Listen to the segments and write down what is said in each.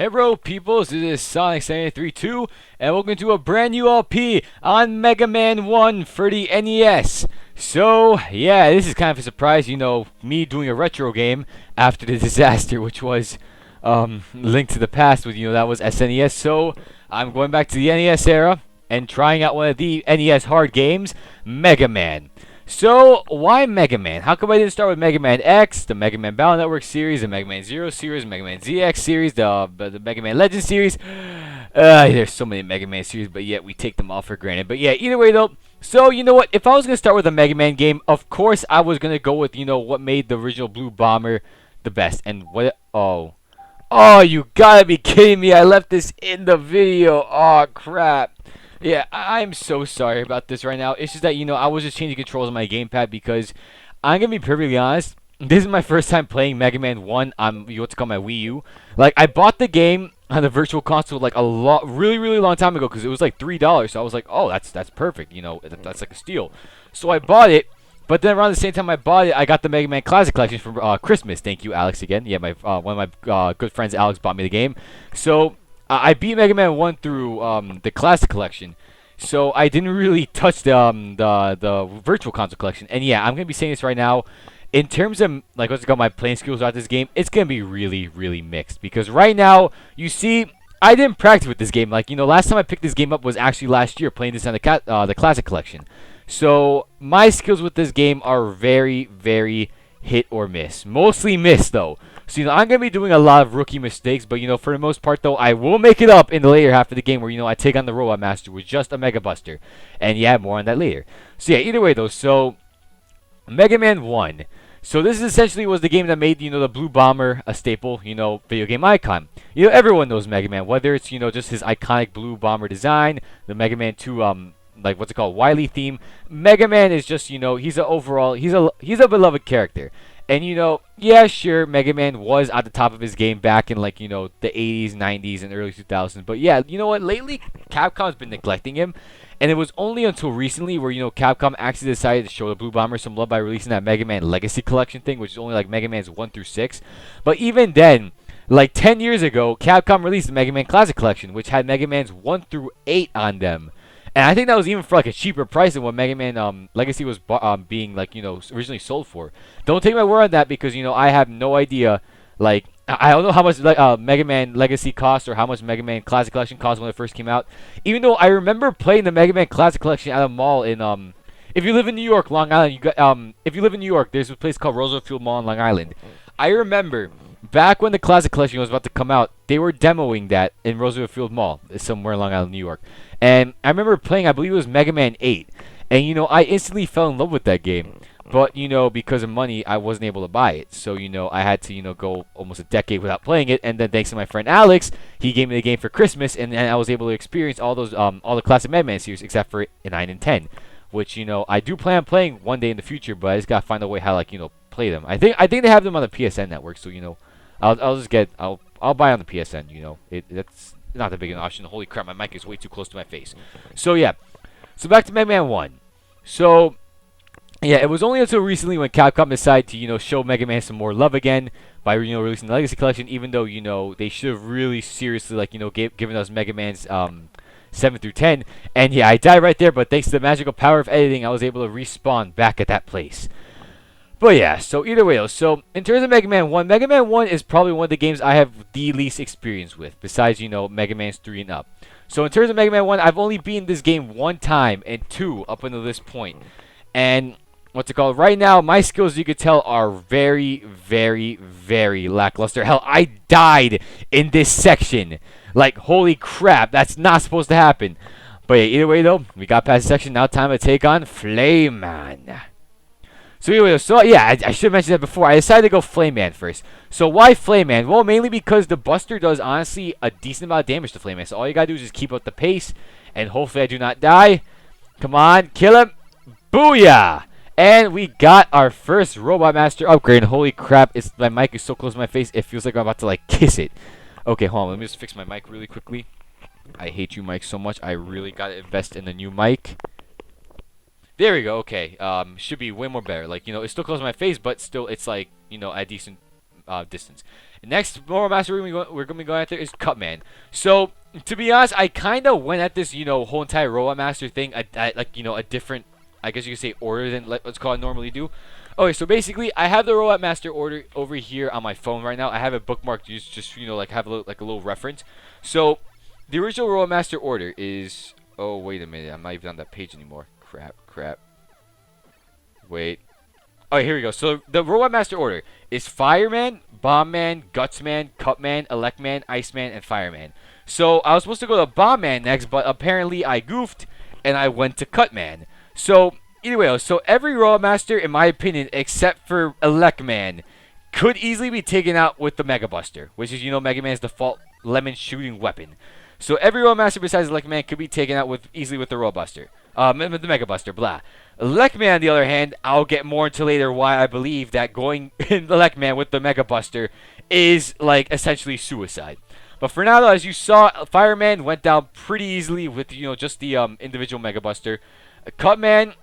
Hello peoples, this is Sonic732 and welcome to a brand new LP on Mega Man 1 for the NES. So, yeah, this is kind of a surprise, me doing a retro game after the disaster which was Link to the Past with, that was SNES. So, I'm going back to the NES era and trying out one of the NES hard games, Mega Man. So, why Mega Man? How come I didn't start with Mega Man X, the Mega Man Battle Network series, the Mega Man Zero series, the Mega Man ZX series, the Mega Man Legends series? There's so many Mega Man series, but yet we take them all for granted. But yeah, either way though, so you know what? If I was going to start with a Mega Man game, of course I was going to go with, what made the original Blue Bomber the best. And what? Oh, you gotta be kidding me. I left this in the video. Oh, crap. Yeah, I'm so sorry about this right now. It's just that, I was just changing controls on my gamepad because I'm going to be perfectly honest. This is my first time playing Mega Man 1 on what's called my Wii U. Like, I bought the game on the Virtual Console like really long time ago because it was like $3. So I was like, oh, that's perfect. That's like a steal. So I bought it. But then around the same time I bought it, I got the Mega Man Classic Collection for Christmas. Thank you, Alex, again. Yeah, one of my good friends, Alex, bought me the game. So I beat Mega Man 1 through the Classic Collection. So I didn't really touch the Virtual Console Collection. And yeah, I'm going to be saying this right now. In terms of, like, what's it called, my playing skills throughout this game, it's going to be really mixed. Because right now, you see, I didn't practice with this game. Like, last time I picked this game up was actually last year, playing this on the Classic Collection. So my skills with this game are very hit or miss. Mostly miss, though. So, I'm going to be doing a lot of rookie mistakes, but, for the most part, though, I will make it up in the later half of the game where, I take on the Robot Master with just a Mega Buster. And, yeah, more on that later. So, yeah, either way, though, so, Mega Man 1. So, this essentially was the game that made, the Blue Bomber a staple, video game icon. Everyone knows Mega Man, whether it's, just his iconic Blue Bomber design, the Mega Man 2, like, what's it called, Wily theme. Mega Man is just, he's a beloved character. And, yeah, sure, Mega Man was at the top of his game back in, like, the 80s, 90s, and early 2000s. But, yeah, you know what? Lately, Capcom's been neglecting him. And it was only until recently where, Capcom actually decided to show the Blue Bomber some love by releasing that Mega Man Legacy Collection thing, which is only, like, Mega Man's 1 through 6. But even then, like, 10 years ago, Capcom released the Mega Man Classic Collection, which had Mega Man's 1 through 8 on them. And I think that was even for like a cheaper price than what Mega Man Legacy was being like originally sold for. Don't take my word on that because I have no idea. Like I don't know how much Mega Man Legacy cost or how much Mega Man Classic Collection cost when it first came out. Even though I remember playing the Mega Man Classic Collection at a mall in if you live in New York, Long Island, if you live in New York, there's a place called Roosevelt Field Mall in Long Island. I remember back when the Classic Collection was about to come out, they were demoing that in Roosevelt Field Mall somewhere in Long Island, New York. And I remember playing, I believe it was Mega Man 8. And, I instantly fell in love with that game. But, because of money, I wasn't able to buy it. So, I had to, go almost a decade without playing it. And then thanks to my friend Alex, he gave me the game for Christmas. And I was able to experience all the classic Mega Man series except for 9 and 10. Which, I do plan on playing one day in the future. But I just got to find a way how, like, play them. I think they have them on the PSN network. So, I'll just get, I'll buy on the PSN, that's not that big an option. Holy crap, my mic is way too close to my face. So, yeah. So, back to Mega Man 1. So, yeah, it was only until recently when Capcom decided to, show Mega Man some more love again by, releasing the Legacy Collection, even though, they should have really seriously, like, given us Mega Man's 7 through 10. And, yeah, I died right there, but thanks to the magical power of editing, I was able to respawn back at that place. But yeah, so either way, so in terms of Mega Man 1 is probably one of the games I have the least experience with, besides, Mega Man's 3 and up. So in terms of Mega Man 1, I've only beaten this game one time and two up until this point. And what's it called? Right now, my skills, you could tell, are very lackluster. Hell, I died in this section. Like, holy crap, that's not supposed to happen. But yeah, either way, though, we got past the section. Now time to take on Flame Man. So anyway, yeah, I should have mentioned that before. I decided to go Flame Man first. So why Flame Man? Well, mainly because the Buster does, honestly, a decent amount of damage to Flame Man. So all you gotta do is just keep up the pace, and hopefully I do not die. Come on, kill him. Booyah! And we got our first Robot Master upgrade. Holy crap, my mic is so close to my face, it feels like I'm about to, like, kiss it. Okay, hold on, let me just fix my mic really quickly. I hate you, Mike, so much. I really gotta invest in a new mic. There we go, okay. Should be way more better. Like, it's still close to my face, but still, it's like, a decent distance. Next Robot Master we're gonna be going after is Cutman. So to be honest, I kind of went at this whole entire Robot Master thing like a different, I guess you could say, order than let's call it normally do. Okay, so basically, I have the Robot Master order over here on my phone right now. I have it bookmarked, just like have a little reference. So the original Robot Master order is. Oh wait a minute, I'm not even on that page anymore. Crap. Wait. Oh, here we go. So the Robot Master order is Fireman, Bombman, Gutsman, Cutman, Electman, Iceman, and Fireman. So I was supposed to go to Bombman next, but apparently I goofed and I went to Cutman. So either way, so every Robot Master, in my opinion, except for Electman, could easily be taken out with the Mega Buster, which is Mega Man's default lemon shooting weapon. So every Robot Master besides Electman could be taken out easily with the Robot Buster. With the Mega Buster, blah. Electman, on the other hand, I'll get more into later why I believe that going in Electman with the Mega Buster is like essentially suicide. But for now, though, as you saw, Fireman went down pretty easily with just the individual Mega Buster. Cutman,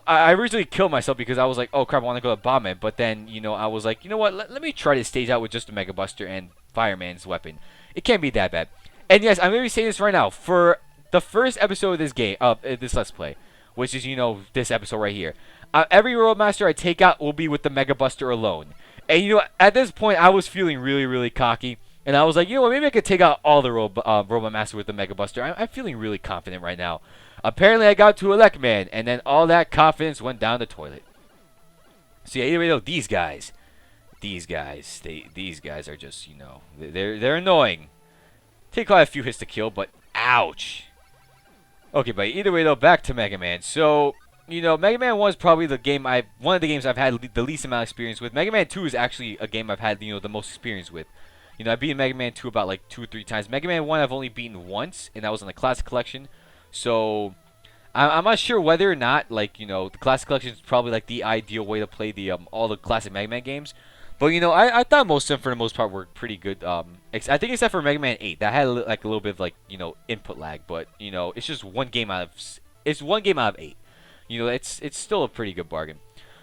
I originally killed myself because I was like, oh crap, I want to go to Bombman. But then, I was like, you know what, let me try to stage out with just the Mega Buster and Fireman's weapon. It can't be that bad. And yes, I'm going to be saying this right now. For the first episode of this game, this Let's Play, which is, this episode right here, every Robot Master I take out will be with the Mega Buster alone. And, at this point, I was feeling really, really cocky. And I was like, what, maybe I could take out all the Robot Master with the Mega Buster. I'm feeling really confident right now. Apparently, I got to Electman, and then all that confidence went down the toilet. So, yeah, either way, these guys are just, they're annoying. Take quite a few hits to kill, but ouch. Okay, but either way, though, back to Mega Man. So, Mega Man 1 is probably one of the games I've had the least amount of experience with. Mega Man 2 is actually a game I've had, the most experience with. I've beaten Mega Man 2 about like 2 or 3 times. Mega Man 1 I've only beaten once, and that was in the Classic Collection. So, I'm not sure whether or not, like, the Classic Collection is probably like the ideal way to play all the classic Mega Man games. But, I thought most of them, for the most part, were pretty good. I think except for Mega Man 8. That had, like, a little bit of, like, input lag. But, it's just one game out of... It's one game out of 8. It's still a pretty good bargain.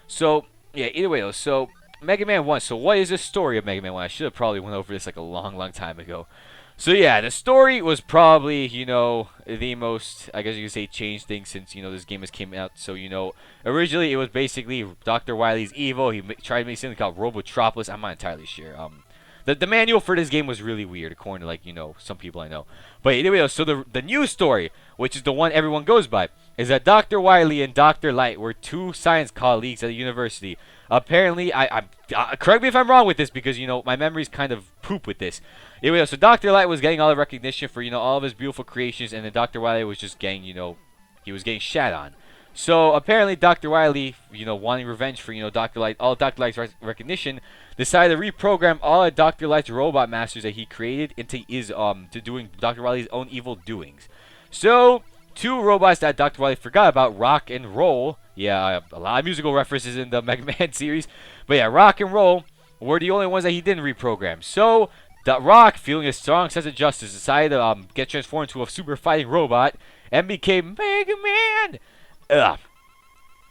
So, yeah, either way, though. So, Mega Man 1. So, what is the story of Mega Man 1? I should have probably went over this, like, a long, long time ago. So, yeah, the story was probably, the most, I guess you could say, changed thing since, this game has came out. So, originally it was basically Dr. Wily's evil. He tried to make something called Robotropolis. I'm not entirely sure. The manual for this game was really weird, according to, like, some people I know. But anyway, so the new story, which is the one everyone goes by, is that Dr. Wily and Dr. Light were 2 science colleagues at the university. Apparently, correct me if I'm wrong with this because, my memory's kind of poop with this. Anyway, so Dr. Light was getting all the recognition for, all of his beautiful creations, and then Dr. Wily was just getting, he was getting shat on. So, apparently, Dr. Wily, wanting revenge for, Dr. Light, all Dr. Light's recognition, decided to reprogram all of Dr. Light's robot masters that he created into to doing Dr. Wily's own evil doings. So, 2 robots that Dr. Wily forgot about, Rock and Roll. Yeah, a lot of musical references in the Mega Man series. But yeah, Rock and Roll were the only ones that he didn't reprogram. So, the Rock, feeling a strong sense of justice, decided to get transformed into a super fighting robot and became Mega Man. Ugh.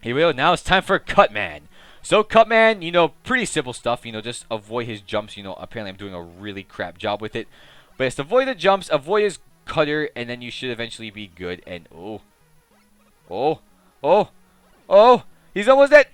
Here we go. Now it's time for Cutman. So, Cutman, pretty simple stuff. Just avoid his jumps. Apparently I'm doing a really crap job with it. But it's avoid the jumps, avoid his cutter, and then you should eventually be good. And, he's almost at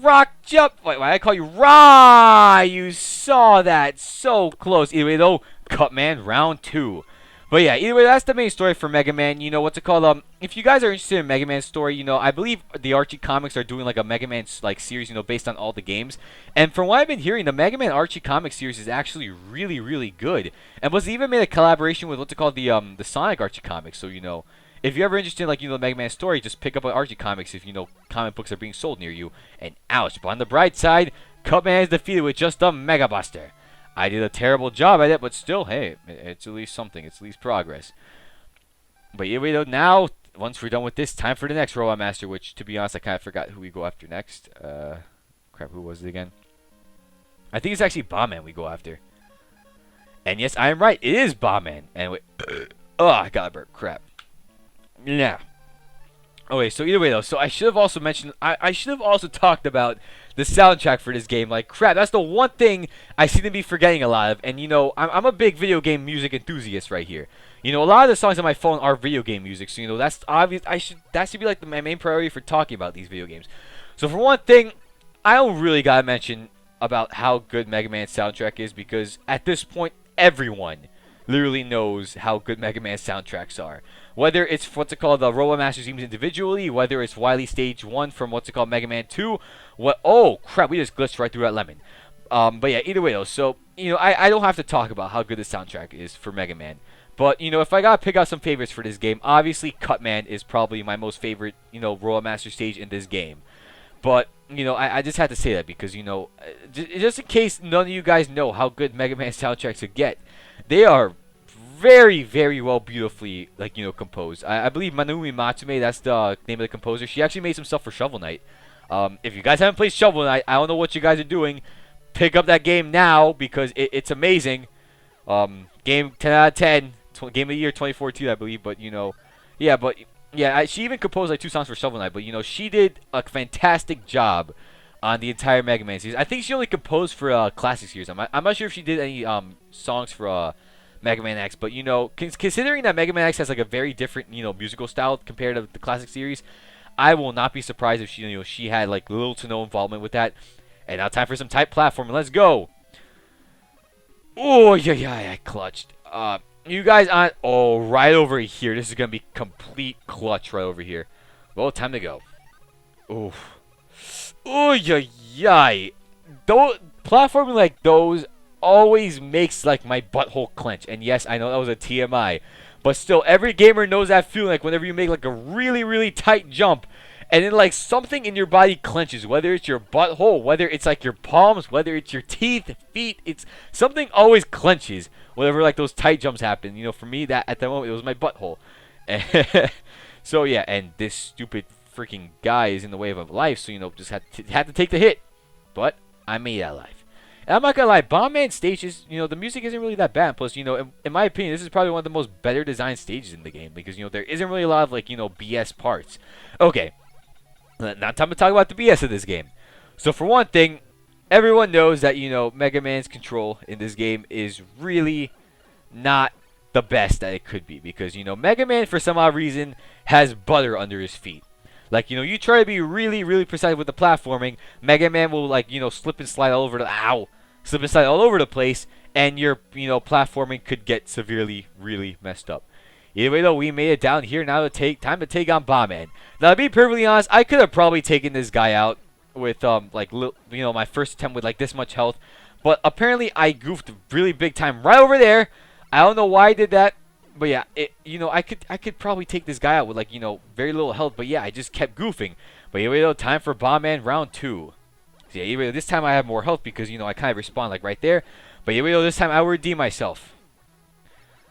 rock jump. Wait, why did I call you Rah? You saw that so close. Either way, though, Cutman round 2. But yeah, either way, that's the main story for Mega Man. What's it called? If you guys are interested in Mega Man's story, I believe the Archie Comics are doing like a Mega Man like series, based on all the games. And from what I've been hearing, the Mega Man Archie Comics series is actually really, really good. And was even made a collaboration with what's it called, the Sonic Archie Comics. So if you're ever interested in, like, the Mega Man story, just pick up an Archie Comics if, comic books are being sold near you. And ouch, but on the bright side, Cutman is defeated with just a Mega Buster. I did a terrible job at it, but still, hey, it's at least something. It's at least progress. But anyway, though, now, once we're done with this, time for the next Robot Master, which, to be honest, I kind of forgot who we go after next. Crap, who was it again? I think it's actually Bombman we go after. And yes, I am right. It is Bombman. And wait. Oh, I got a burp. Crap. Yeah. Okay, so either way, though, so I should have also mentioned, I should have also talked about the soundtrack for this game. Like, crap, that's the one thing I seem to be forgetting a lot of. And, you know, I'm a big video game music enthusiast right here. You know, a lot of the songs on my phone are video game music, so, you know, that's obvious. That should be, like, my main priority for talking about these video games. So, for one thing, I don't really gotta mention about how good Mega Man's soundtrack is, because at this point, everyone literally knows how good Mega Man soundtracks are. Whether it's what's it called, the Robot Master themes individually, whether it's Wily Stage 1 from what's it called, Mega Man 2, oh crap, we just glitched right through that lemon. But yeah, either way though, so, you know, I don't have to talk about how good the soundtrack is for Mega Man. But, you know, if I gotta pick out some favorites for this game, obviously Cutman is probably my most favorite, you know, Robot Master stage in this game. But, you know, I just had to say that because, you know, just in case none of you guys know how good Mega Man soundtracks could get, they are very, very well, beautifully, like, you know, composed. I believe Manumi Matsume, that's the name of the composer. She actually made some stuff for Shovel Knight. If you guys haven't played Shovel Knight, I don't know what you guys are doing. Pick up that game now because it's amazing. Game 10 out of 10. Game of the year 2014, I believe. But, you know, yeah, but... Yeah, she even composed like 2 songs for Shovel Knight, but you know she did a fantastic job on the entire Mega Man series. I think she only composed for Classic series. I'm not sure if she did any songs for Mega Man X, but you know, considering that Mega Man X has like a very different, you know, musical style compared to the Classic series, I will not be surprised if she, you know, she had like little to no involvement with that. And now time for some type platforming. Let's go. Oh yeah, I clutched. You guys on... Oh, right over here. This is going to be complete clutch right over here. Well, time to go. Oof. Oh, yeah. Platforming like those always makes, like, my butthole clench. And yes, I know that was a TMI. But still, every gamer knows that feeling. Like, whenever you make, like, a really, really tight jump, and then, like, something in your body clenches. Whether it's your butthole, whether it's, like, your palms, whether it's your teeth, feet. It's... Something always clenches whenever, like, those tight jumps happen. You know, for me, that at the moment, it was my butthole. So, yeah, and this stupid freaking guy is in the way of life. So, you know, just had to take the hit. But I made that life. And I'm not gonna lie, Bomberman stages, you know, the music isn't really that bad. Plus, you know, in my opinion, this is probably one of the most better designed stages in the game. Because, you know, there isn't really a lot of, like, you know, BS parts. Okay. Now time to talk about the BS of this game. So for one thing, everyone knows that, you know, Mega Man's control in this game is really not the best that it could be. Because, you know, Mega Man, for some odd reason, has butter under his feet. Like, you know, you try to be really, really precise with the platforming, Mega Man will, like, you know, slip and slide all over the... Ow! Slip and slide all over the place, and your, you know, platforming could get severely, really messed up. Either way, though, we made it down here. Now time to take on Bomberman. Now, to be perfectly honest, I could have probably taken this guy out with, like, you know, my first attempt with, like, this much health. But apparently, I goofed really big time right over there. I don't know why I did that. But, yeah, you know, I could probably take this guy out with, like, you know, very little health. But, yeah, I just kept goofing. But, anyway, though, time for Bomberman round 2. So, yeah, anyway, this time I have more health because, you know, I kind of respawn, like, right there. But, anyway, though, this time I will redeem myself.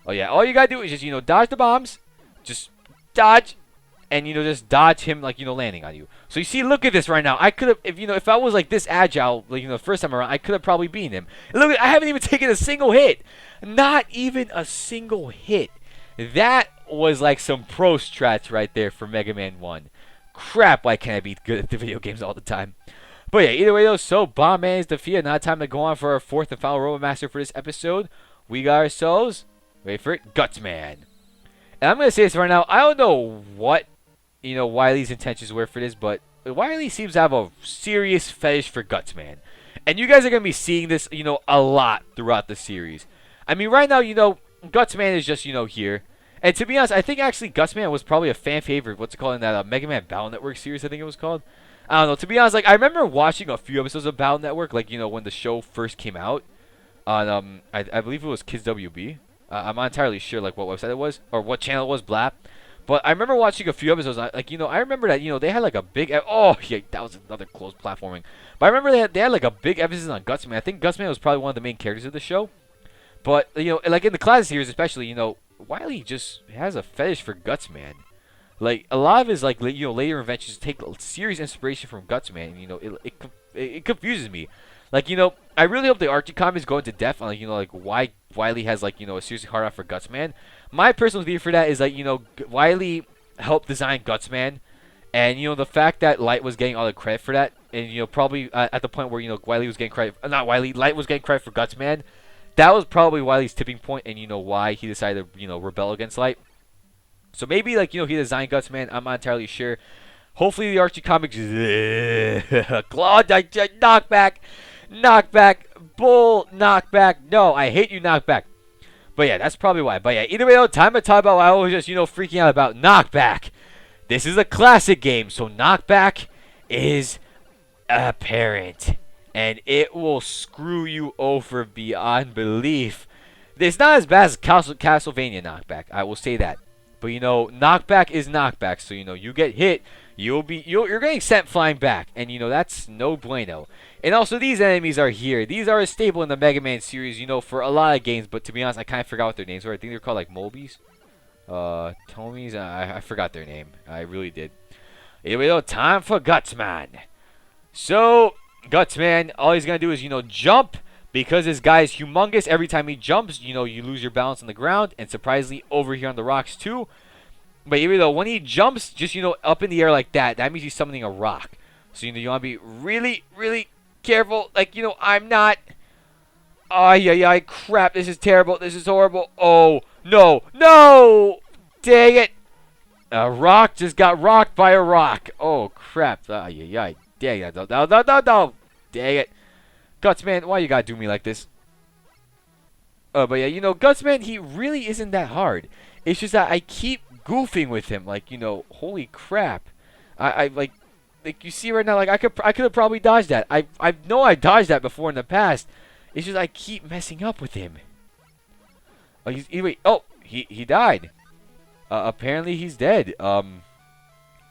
Oh, yeah, all you gotta do is just, you know, dodge the bombs. Just dodge. And, you know, just dodge him, like, you know, landing on you. So, you see, look at this right now. I could have, if I was, like, this agile, like, you know, the first time around, I could have probably beaten him. And look, I haven't even taken a single hit. Not even a single hit. That was, like, some pro strats right there for Mega Man 1. Crap, why can't I be good at the video games all the time? But, yeah, either way, though, so Bomberman is defeated. Now time to go on for our 4th and final Robot Master for this episode. We got ourselves... Wait for it, Gutsman. And I'm going to say this right now. I don't know what, you know, Wily's intentions were for this, but Wily seems to have a serious fetish for Gutsman. And you guys are going to be seeing this, you know, a lot throughout the series. I mean, right now, you know, Gutsman is just, you know, here. And to be honest, I think actually Gutsman was probably a fan favorite. What's it called in that Mega Man Battle Network series, I think it was called. I don't know. To be honest, like, I remember watching a few episodes of Battle Network, like, you know, when the show first came out. On, I believe it was Kids WB. I'm not entirely sure, like, what website it was, or what channel it was, blah. But I remember watching a few episodes, like, you know, I remember that, you know, they had, like, a big, oh, yeah, that was another close platforming. But I remember they had, like, a big emphasis on Gutsman. I think Gutsman was probably one of the main characters of the show. But, you know, like, in the classic series especially, you know, Wily just has a fetish for Gutsman. Like, a lot of his, like, you know, later inventions take serious inspiration from Gutsman. And, you know, it confuses me. Like, you know, I really hope the Archie comics go into depth on, like, you know, like, why Wily has, like, you know, a seriously hard on for Gutsman. My personal view for that is, like, you know, Wily helped design Gutsman. And, you know, the fact that Light was getting all the credit for that, and probably at the point where Wily was getting credit, not Wily, Light was getting credit for Guts Man. That was probably Wily's tipping point, and why he decided to rebel against Light. So maybe like he designed Guts Man. I'm not entirely sure. Hopefully the Archie comics Claw knockback, bull knockback. No, I hate you knockback. But yeah, that's probably why. But yeah, either way though, time to talk about why I was just freaking out about knockback. This is a classic game, so knockback is apparent, and it will screw you over beyond belief. It's not as bad as Castlevania knockback, I will say that. But knockback is knockback, so you get hit, you're getting sent flying back, and that's no bueno. And also these enemies are here. These are a staple in the Mega Man series, for a lot of games, but to be honest, I kind of forgot what their names were. I think they're called like Mobies. Tomies, I forgot their name. I really did. Anyway, though, time for Gutsman. So, Gutsman, all he's going to do is, jump. Because this guy is humongous, every time he jumps, you lose your balance on the ground. And surprisingly, over here on the rocks, too. But even though, when he jumps, just, up in the air like that, that means he's summoning a rock. So, you want to be really, really careful. Like, I'm not. Ay, crap, this is terrible. This is horrible. Oh, no, no! Dang it. A rock just got rocked by a rock. Oh, crap. Ay, dang it. No. Dang it. Gutsman, why you gotta do me like this? But yeah, Gutsman, he really isn't that hard. It's just that I keep goofing with him. Like, holy crap. I like you see right now, like I could have probably dodged that. I know I dodged that before in the past. It's just I keep messing up with him. Oh, he died. Apparently he's dead. Yeah,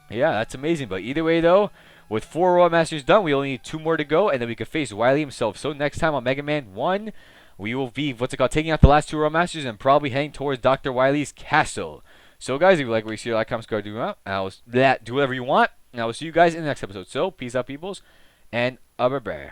that's amazing. But either way though, with 4 Royal Masters done, we only need 2 more to go, and then we can face Wily himself. So next time on Mega Man 1, we will be, taking out the last 2 Royal Masters and probably heading towards Dr. Wily's castle. So guys, if you like what you see, like, comment, subscribe, do whatever you want. And I will see you guys in the next episode. So, peace out, peoples, and bye-bye.